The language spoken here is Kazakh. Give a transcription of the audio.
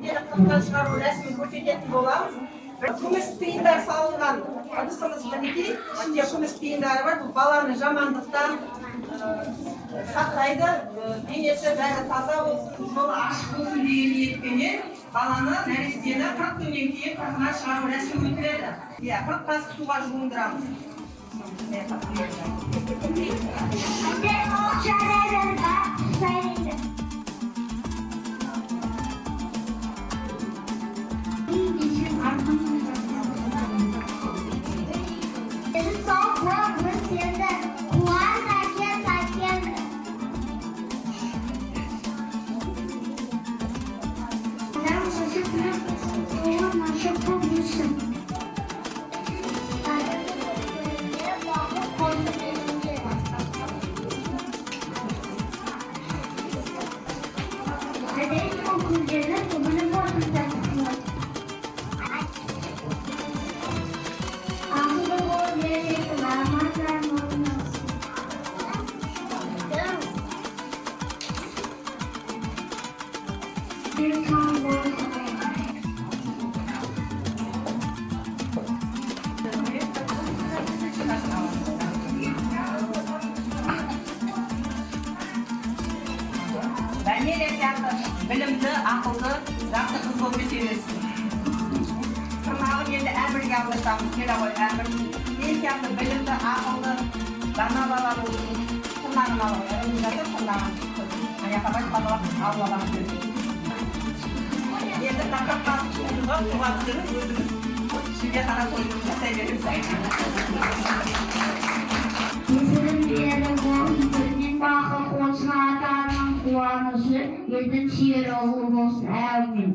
Қырықтан шығару рәсімін көрсететін боламыз. Күміс тиындар салынған ыдысымыз мінекей, ішінде күміс тиындары бар. Бұл баланы жамандықтан сақтайды, денесі бәрі таза болсын, жолы ашық болсын деген ниетпенен баланы нәрестені 40 күннен кейін қырқынан шығару рәсімі өтіледі. 40 қасық суға жуындырамыз. Білімді, ақылды, жақсы қыз болып өсемесін. Тырнағын енді әмірге алғыстамыз, келе ғой әмір. Мен сияқты білімді, ақылды, дана бала болсын. Тырнағын алып, тырнағын аяққа басқаға алуалағын көрсін. Енді тақырыпқа суға түсіріп, өзіміз шүйге қарап қойып жасай береміз. Bakın o çağdanan kulağınızı yedim şiir olur olsun. Amin.